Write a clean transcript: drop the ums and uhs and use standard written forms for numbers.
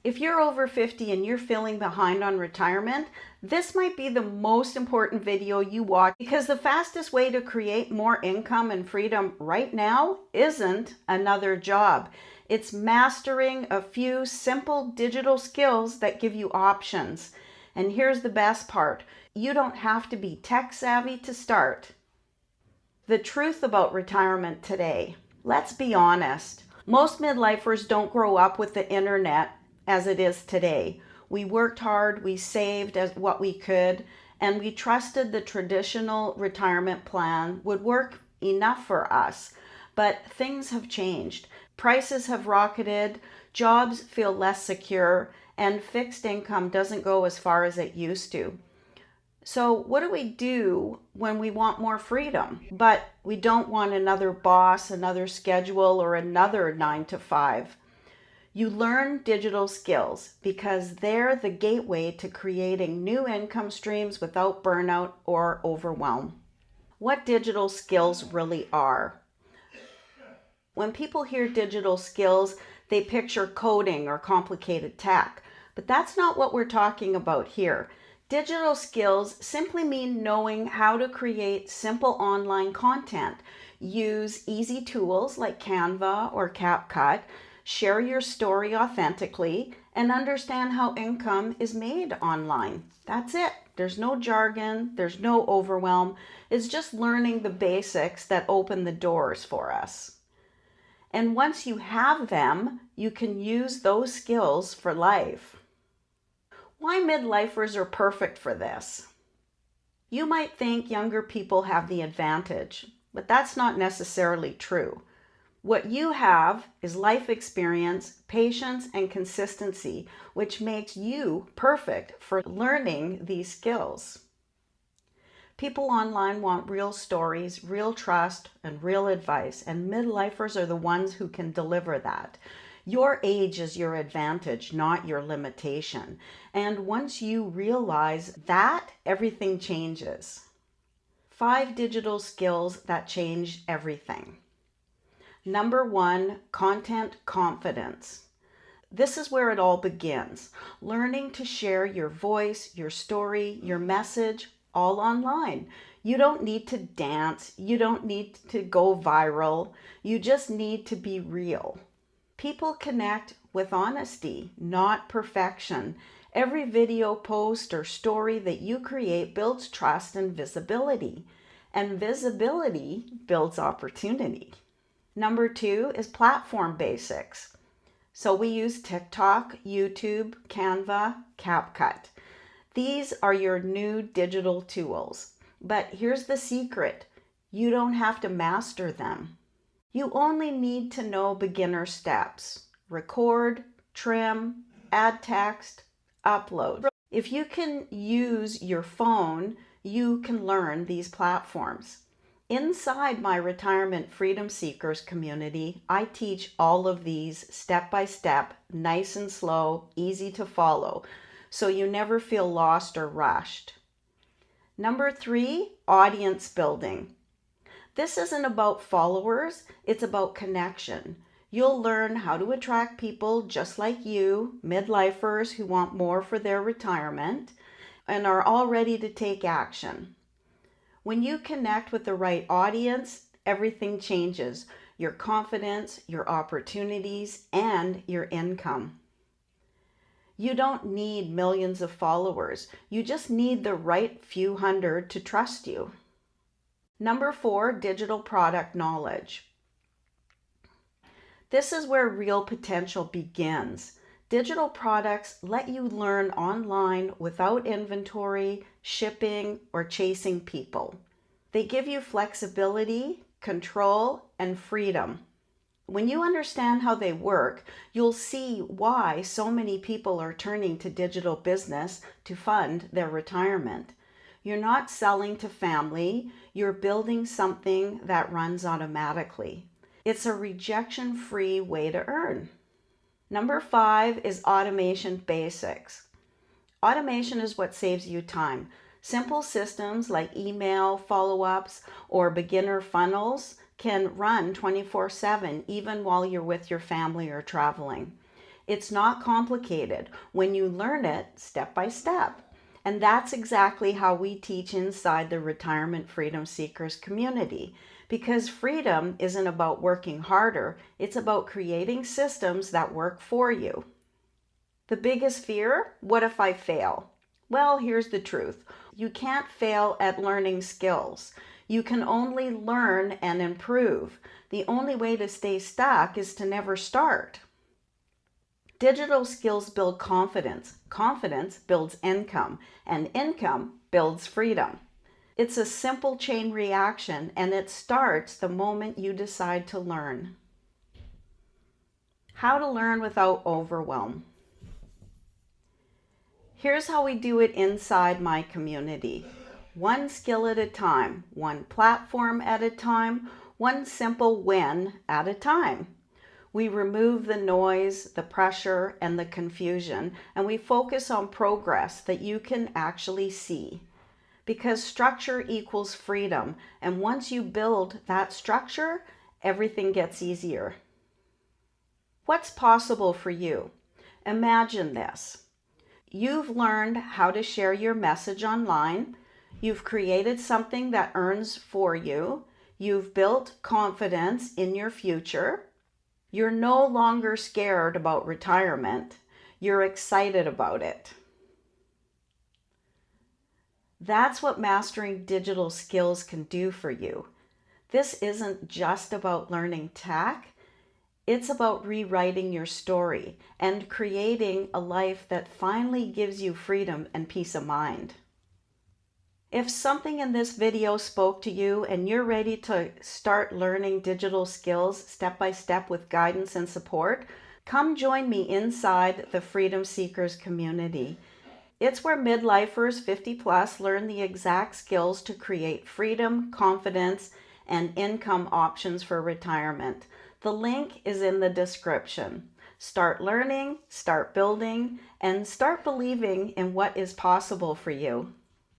If you're over 50 and you're feeling behind on retirement, this might be the most important video you watch, because the fastest way to create more income and freedom right now isn't another job. It's mastering a few simple digital skills that give you options. And here's the best part. You don't have to be tech savvy to start. The truth about retirement today. Let's be honest. Most midlifers don't grow up with the internet as it is today. We worked hard, we saved as what we could, and we trusted the traditional retirement plan would work enough for us. But things have changed. Prices have rocketed, jobs feel less secure, and fixed income doesn't go as far as it used to. So what do we do when we want more freedom, but we don't want another boss, another schedule, or another 9 to 5? You learn digital skills because they're the gateway to creating new income streams without burnout or overwhelm. What digital skills really are. When people hear digital skills, they picture coding or complicated tech, but that's not what we're talking about here. Digital skills simply mean knowing how to create simple online content, use easy tools like Canva or CapCut, share your story authentically, and understand how income is made online. That's it. There's no jargon, there's no overwhelm. It's just learning the basics that open the doors for us. And once you have them, you can use those skills for life. Why midlifers are perfect for this? You might think younger people have the advantage, but that's not necessarily true. What you have is life experience, patience, and consistency, which makes you perfect for learning these skills. People online want real stories, real trust, and real advice, and midlifers are the ones who can deliver that. Your age is your advantage, not your limitation. And once you realize that, everything changes. 5 digital skills that change everything. Number 1, content confidence. This is where it all begins. Learning to share your voice, your story, your message, all online. You don't need to dance. You don't need to go viral. You just need to be real. People connect with honesty, not perfection. Every video post or story that you create builds trust and visibility. And visibility builds opportunity. Number 2 is platform basics. So we use TikTok, YouTube, Canva, CapCut. These are your new digital tools. But here's the secret. You don't have to master them. You only need to know beginner steps. Record, trim, add text, upload. If you can use your phone, you can learn these platforms. Inside my Retirement Freedom Seekers community, I teach all of these step by step, nice and slow, easy to follow, so you never feel lost or rushed. Number 3, audience building. This isn't about followers, it's about connection. You'll learn how to attract people just like you, midlifers who want more for their retirement and are all ready to take action. When you connect with the right audience, everything changes. Your confidence, your opportunities, and your income. You don't need millions of followers. You just need the right few hundred to trust you. Number 4, digital product knowledge. This is where real potential begins. Digital products let you learn online without inventory, shipping, or chasing people. They give you flexibility, control, and freedom. When you understand how they work, you'll see why so many people are turning to digital business to fund their retirement. You're not selling to family, you're building something that runs automatically. It's a rejection-free way to earn. Number 5 is automation basics. Automation is what saves you time. Simple systems like email, follow-ups, or beginner funnels can run 24/7 even while you're with your family or traveling. It's not complicated when you learn it step by step. And that's exactly how we teach inside the Retirement Freedom Seekers community. Because freedom isn't about working harder, it's about creating systems that work for you. The biggest fear? What if I fail? Well, here's the truth. You can't fail at learning skills. You can only learn and improve. The only way to stay stuck is to never start. Digital skills build confidence. Confidence builds income, and income builds freedom. It's a simple chain reaction, and it starts the moment you decide to learn. How to learn without overwhelm. Here's how we do it inside my community. One skill at a time, one platform at a time, one simple win at a time. We remove the noise, the pressure, and the confusion, and we focus on progress that you can actually see. Because structure equals freedom, and once you build that structure, everything gets easier. What's possible for you? Imagine this. You've learned how to share your message online. You've created something that earns for you. You've built confidence in your future. You're no longer scared about retirement. You're excited about it. That's what mastering digital skills can do for you. This isn't just about learning tech. It's about rewriting your story and creating a life that finally gives you freedom and peace of mind. If something in this video spoke to you and you're ready to start learning digital skills step by step with guidance and support, come join me inside the Freedom Seekers community. It's where midlifers 50 plus learn the exact skills to create freedom, confidence, and income options for retirement. The link is in the description. Start learning, start building, and start believing in what is possible for you.